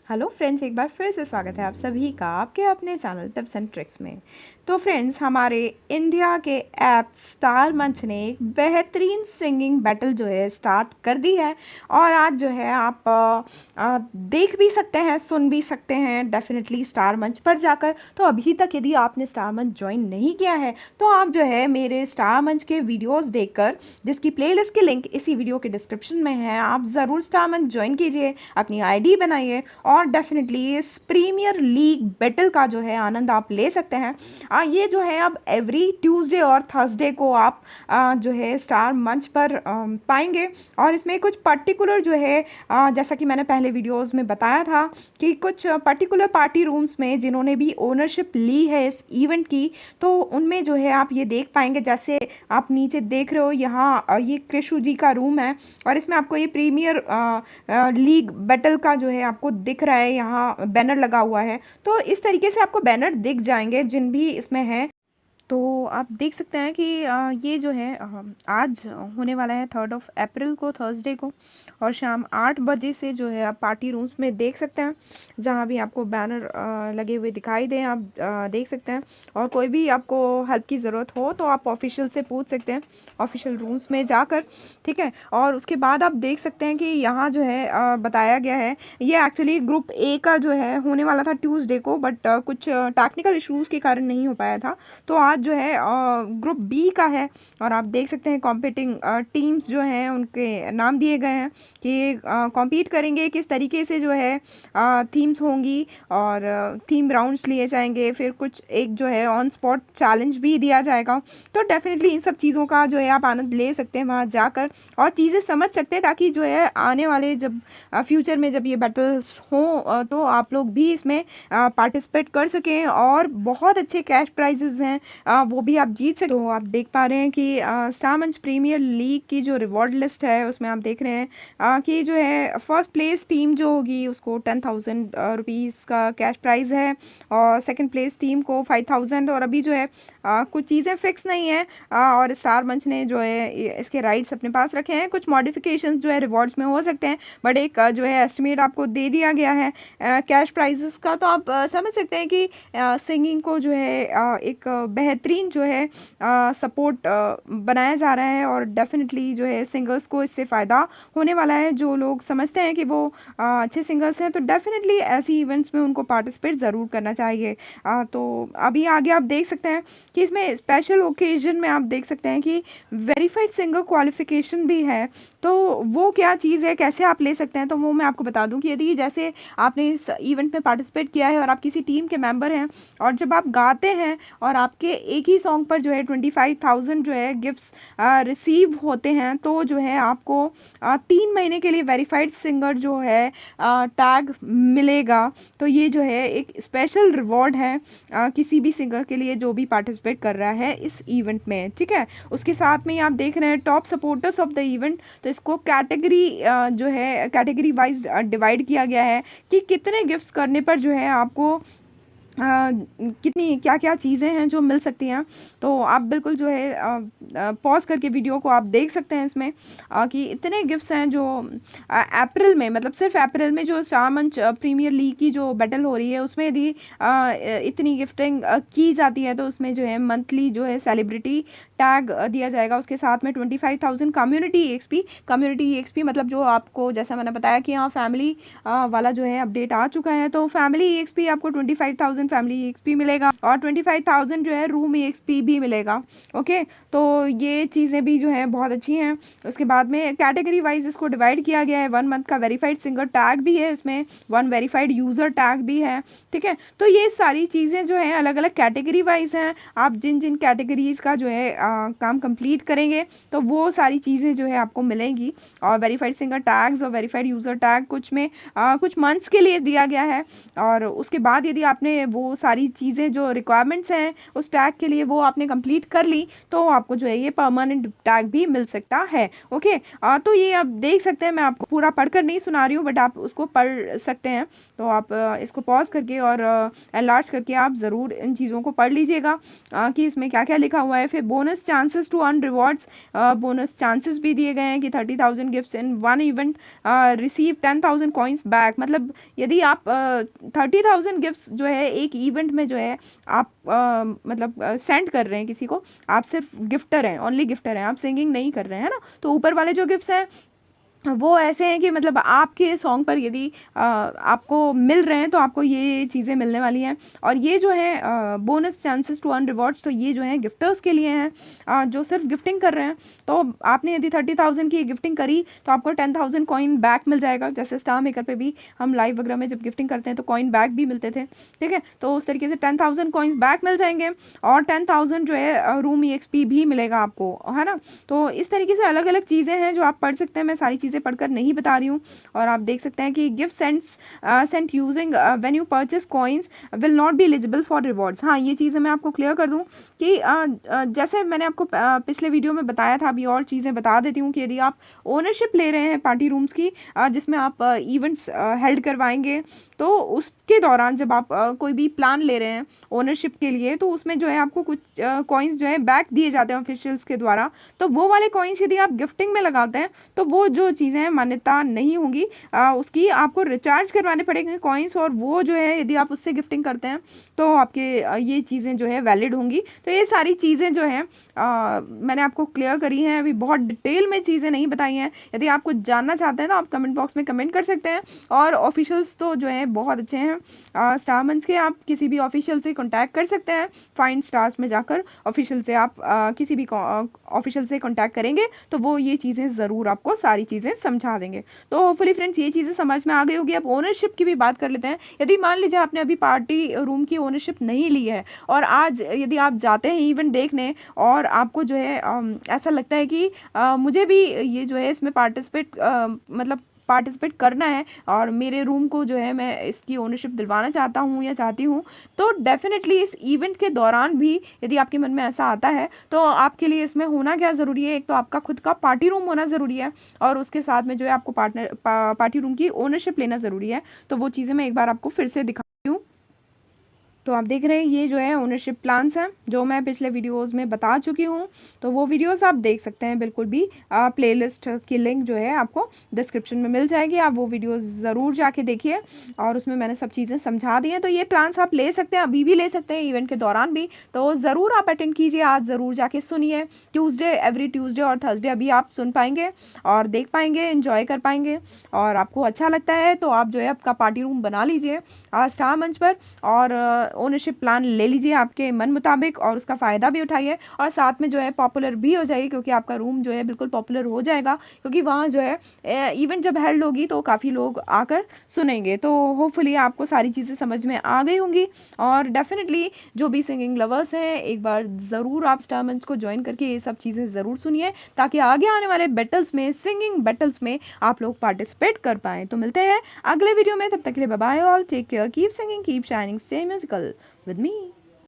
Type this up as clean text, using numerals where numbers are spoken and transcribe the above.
Hello friends, एक बार फिर से स्वागत है आप सभी का आपके अपने चैनल टिप्स एंड ट्रिक्स में। तो फ्रेंड्स, हमारे इंडिया के ऐप स्टार मंच ने एक बेहतरीन सिंगिंग बैटल जो है स्टार्ट कर दी है। और आज जो है आप देख भी सकते हैं, सुन भी सकते हैं डेफिनेटली स्टार मंच पर जाकर। तो अभी तक यदि आपने स्टार मंच ज्वाइन नहीं किया है तो आप जो है मेरे स्टार मंच के वीडियोस देखकर, जिसकी प्लेलिस्ट की लिंक इसी वीडियो के डिस्क्रिप्शन में है, आप ज़रूर स्टार मंच ज्वाइन कीजिए, अपनी आईडी बनाइए और डेफिनेटली इस प्रीमियर लीग बैटल का जो है आनंद आप ले सकते हैं। ये जो है अब एवरी ट्यूसडे और थर्सडे को आप जो है स्टार मंच पर पाएंगे। और इसमें कुछ पर्टिकुलर जो है जैसा कि मैंने पहले वीडियोस में बताया था कि कुछ पर्टिकुलर पार्टी रूम्स में जिन्होंने भी ओनरशिप ली है इस इवेंट की, तो उनमें जो है आप ये देख पाएंगे। जैसे आप नीचे देख रहे हो, यहाँ ये कृषु जी का रूम है और इसमें आपको ये प्रीमियर लीग बैटल का जो है आपको दिख रहा है, यहाँ बैनर लगा हुआ है। तो इस तरीके से आपको बैनर दिख जाएंगे जिन भी इसमें हैं। तो आप देख सकते हैं कि ये जो है आज होने वाला है 3 अप्रैल को, थर्सडे को, और शाम 8 बजे से जो है आप पार्टी रूम्स में देख सकते हैं। जहाँ भी आपको बैनर लगे हुए दिखाई दें आप देख सकते हैं। और कोई भी आपको हेल्प की ज़रूरत हो तो आप ऑफिशियल से पूछ सकते हैं, ऑफिशियल रूम्स में जाकर, ठीक है। और उसके बाद आप देख सकते हैं कि यहाँ जो है बताया गया है, ये एक्चुअली ग्रुप ए का जो है होने वाला था ट्यूसडे को, बट कुछ टेक्निकल इश्यूज़ के कारण नहीं हो पाया था। तो आज जो है ग्रुप बी का है। और आप देख सकते हैं कॉम्पिटिंग टीम्स जो हैं उनके नाम दिए गए हैं कि कॉम्पीट करेंगे किस तरीके से, जो है थीम्स होंगी और थीम राउंड्स लिए जाएंगे। फिर कुछ एक जो है ऑन स्पॉट चैलेंज भी दिया जाएगा। तो डेफिनेटली इन सब चीज़ों का जो है आप आनंद ले सकते हैं वहाँ जाकर और चीज़ें समझ सकते हैं, ताकि जो है आने वाले जब फ्यूचर में जब ये बैटल्स हों तो आप लोग भी इसमें पार्टिसिपेट कर सकें। और बहुत अच्छे कैश प्राइजेज़ हैं, वो भी आप जीत सकते हो। आप देख पा रहे हैं कि स्टार मंच प्रीमियर लीग की जो रिवॉर्ड लिस्ट है उसमें आप देख रहे हैं कि जो है फर्स्ट प्लेस टीम जो होगी उसको 10,000 रुपीज़ का कैश प्राइज़ है और सेकंड प्लेस टीम को 5,000। और अभी जो है कुछ चीज़ें फिक्स नहीं है और स्टार मंच ने जो है इसके राइट्स अपने पास रखे हैं। कुछ मॉडिफिकेशंस जो है रिवॉर्ड्स में हो सकते हैं, बट एक जो है एस्टिमेट आपको दे दिया गया है कैश प्राइजेस का। तो आप समझ सकते हैं कि सिंगिंग को जो है एक बेहतरीन जो है सपोर्ट बनाया जा रहा है और डेफिनेटली जो है सिंगर्स को इससे फ़ायदा होने वाला है। जो लोग समझते हैं कि वो अच्छे सिंगर्स हैं तो डेफिनेटली ऐसी इवेंट्स में उनको पार्टिसिपेट ज़रूर करना चाहिए। तो अभी आगे आप देख सकते हैं कि इसमें स्पेशल ओकेजन में आप देख सकते हैं कि वेरीफाइड सिंगर क्वालिफिकेशन भी है। तो वो क्या चीज़ है, कैसे आप ले सकते हैं, तो वो मैं आपको बता दूं कि यदि जैसे आपने इस इवेंट में पार्टिसिपेट किया है और आप किसी टीम के मेंबर हैं और जब आप गाते हैं और आपके एक ही सॉन्ग पर जो है 25,000 जो है गिफ्ट्स रिसीव होते हैं, तो जो है आपको 3 महीने के लिए वेरीफाइड सिंगर जो है टैग मिलेगा। तो ये जो है एक स्पेशल रिवॉर्ड है किसी भी सिंगर के लिए जो भी पार्टिसिपेट कर रहा है इस इवेंट में, ठीक है। उसके साथ में ही आप देख रहे हैं top supporters of the event. तो इसको कैटेगरी जो है कैटेगरी वाइज डिवाइड किया गया है कि कितने गिफ्ट्स करने पर जो है आपको कितनी क्या क्या चीज़ें हैं जो मिल सकती हैं। तो आप बिल्कुल जो है पॉज करके वीडियो को आप देख सकते हैं इसमें कि इतने गिफ्ट्स हैं जो अप्रैल में, मतलब सिर्फ अप्रैल में जो स्टार मंच प्रीमियर लीग की जो बैटल हो रही है उसमें यदि इतनी गिफ्टिंग की जाती है तो उसमें जो है मंथली जो है सेलिब्रिटी टैग दिया जाएगा। उसके साथ में 25,000 कम्युनिटी एक्सपी मतलब जो आपको, जैसा मैंने बताया कि यहाँ फैमिली वाला जो है अपडेट आ चुका है, तो फैमिली एक्सपी आपको 25,000 फैमिली एक्सपी मिलेगा और 25,000 जो है रूम एक्सपी भी मिलेगा। ओके, तो ये चीज़ें भी जो है बहुत अच्छी हैं। उसके बाद में कैटेगरी वाइज इसको डिवाइड किया गया है। 1 मंथ का वेरीफाइड सिंगर टैग भी है इसमें, 1 वेरीफाइड यूज़र टैग भी है, ठीक है। तो ये सारी चीज़ें जो हैं अलग अलग कैटेगरी वाइज हैं। आप जिन जिन कैटेगरीज का जो है काम कंप्लीट करेंगे तो वो सारी चीज़ें जो है आपको मिलेंगी। और वेरीफाइड सिंगर टैग्स और वेरीफाइड यूज़र टैग कुछ में कुछ मंथ्स के लिए दिया गया है। और उसके बाद यदि आपने वो सारी चीज़ें जो रिक्वायरमेंट्स हैं उस टैग के लिए वो आपने कंप्लीट कर ली तो आपको जो है ये परमानेंट टैग भी मिल सकता है। ओके, तो ये आप देख सकते हैं, मैं आपको पूरा पढ़कर नहीं सुना रही हूँ बट आप उसको पढ़ सकते हैं। तो आप इसको पॉज करके और एनलार्ज करके आप ज़रूर इन चीज़ों को पढ़ लीजिएगा कि इसमें क्या क्या लिखा हुआ है। फिर bonus bonus chances to earn rewards, bonus chances भी दिए गए हैं कि 30,000 gifts in one event, receive 10,000 coins back. मतलब यदि आप 30,000 गिफ्ट्स जो है एक इवेंट में जो है आप मतलब सेंड कर रहे हैं किसी को, आप सिर्फ गिफ्टर हैं, ओनली गिफ्टर हैं, आप सिंगिंग नहीं कर रहे हैं, है ना। तो ऊपर वाले जो गिफ्ट्स हैं वो ऐसे हैं कि मतलब आपके सॉन्ग पर यदि आपको मिल रहे हैं तो आपको ये चीज़ें मिलने वाली हैं। और ये जो है bonus chances to earn rewards, तो ये जो है गिफ्टर्स के लिए हैं जो सिर्फ गिफ्टिंग कर रहे हैं। तो आपने यदि 30,000 की गिफ्टिंग करी तो आपको 10,000 कॉइन बैक मिल जाएगा। जैसे स्टार मेकर पे भी हम लाइव वगैरह में जब गिफ्टिंग करते हैं तो कॉइन बैक भी मिलते थे, ठीक है। तो उस तरीके से 10,000 कॉइन्स बैक मिल जाएंगे और 10,000 जो है रूम EXP भी मिलेगा आपको, है ना। तो इस तरीके से अलग अलग चीज़ें हैं जो आप पढ़ सकते हैं, मैं सारी चीज़ें पढ़कर नहीं बता रही हूँ। और आप देख सकते हैं कि gift sent using when you purchase coins will not be eligible for rewards. हाँ, ये चीज़ें मैं आपको क्लियर कर दूँ कि जैसे मैंने आपको पिछले वीडियो में बताया था, अभी और चीज़ें बता देती हूँ कि यदि आप ओनरशिप ले रहे हैं पार्टी रूम्स की, जिसमें आप इवेंट्स हेल्ड करवाएंगे, तो उसके दौरान जब आप कोई भी प्लान ले रहे हैं ओनरशिप के लिए, तो उसमें जो है आपको कुछ कॉइन्स जो है बैक दिए जाते हैं ऑफिशियल्स के द्वारा। तो वो वाले कॉइन्स यदि आप गिफ्टिंग में लगाते हैं तो वो जो चीज़ें हैं मान्यता नहीं होंगी, उसकी आपको रिचार्ज करवाने पड़ेंगे कॉइन्स, और वो जो है यदि आप उससे गिफ्टिंग करते हैं तो आपके ये चीज़ें जो है वैलिड होंगी। तो ये सारी चीज़ें जो हैं मैंने आपको क्लियर करी हैं, अभी बहुत डिटेल में चीज़ें नहीं बताई हैं। यदि आप कुछ जानना चाहते हैं तो आप कमेंट बॉक्स में कमेंट कर सकते हैं। और ऑफिशियल्स तो जो है बहुत अच्छे हैं स्टार मंच के, आप किसी भी ऑफिशियल से कॉन्टैक्ट कर सकते हैं। फाइंड स्टार्स में जाकर ऑफिशियल से आप किसी भी ऑफिशियल से कॉन्टैक्ट करेंगे तो वो ये चीज़ें ज़रूर आपको सारी चीज़ें समझा देंगे। तो होपफुली फ्रेंड्स ये चीज़ें समझ में आ गई होगी। अब ओनरशिप की भी बात कर लेते हैं। यदि मान लीजिए आपने अभी पार्टी रूम की ओनरशिप नहीं ली है और आज यदि आप जाते हैं इवेंट देखने और आपको जो है ऐसा लगता है कि मुझे भी ये जो है इसमें पार्टिसिपेट करना है और मेरे रूम को जो है मैं इसकी ओनरशिप दिलवाना चाहता हूँ या चाहती हूँ, तो डेफिनेटली इस इवेंट के दौरान भी यदि आपके मन में ऐसा आता है तो आपके लिए इसमें होना क्या ज़रूरी है, एक तो आपका खुद का पार्टी रूम होना ज़रूरी है और उसके साथ में जो है आपको पार्टी रूम की ओनरशिप लेना ज़रूरी है। तो वो चीज़ें मैं एक बार आपको फिर से दिखाती हूँ। तो आप देख रहे हैं ये जो है ओनरशिप प्लान्स हैं जो मैं पिछले वीडियोस में बता चुकी हूँ, तो वो वीडियोस आप देख सकते हैं बिल्कुल भी। प्लेलिस्ट की लिंक जो है आपको डिस्क्रिप्शन में मिल जाएगी, आप वो वीडियोस ज़रूर जाके देखिए और उसमें मैंने सब चीज़ें समझा दी हैं। तो ये प्लान्स आप ले सकते हैं, अभी भी ले सकते हैं, इवेंट के दौरान भी। तो ज़रूर आप अटेंड कीजिए, आज ज़रूर जाके सुनिए। एवरी ट्यूज़डे और थर्सडे अभी आप सुन पाएंगे और देख पाएंगे, इन्जॉय कर पाएंगे। और आपको अच्छा लगता है तो आप जो है आपका पार्टी रूम बना लीजिए स्टार मंच पर और ओनरशिप प्लान ले लीजिए आपके मन मुताबिक और उसका फ़ायदा भी उठाइए और साथ में जो है पॉपुलर भी हो जाइए, क्योंकि आपका रूम जो है बिल्कुल पॉपुलर हो जाएगा, क्योंकि वहाँ जो है इवेंट जब हेल्ड होगी तो काफ़ी लोग आकर सुनेंगे। तो होपफुली आपको सारी चीज़ें समझ में आ गई होंगी और डेफिनेटली जो भी सिंगिंग लवर्स हैं एक बार ज़रूर आप स्टार मंच को ज्वाइन करके ये सब चीज़ें ज़रूर सुनिए ताकि आगे आने वाले बैटल्स में, सिंगिंग बैटल्स में आप लोग पार्टिसिपेट कर पाएँ। तो मिलते हैं अगले वीडियो में, तब तक के लिए bye bye all, take care, keep singing, keep shining, stay musical with me.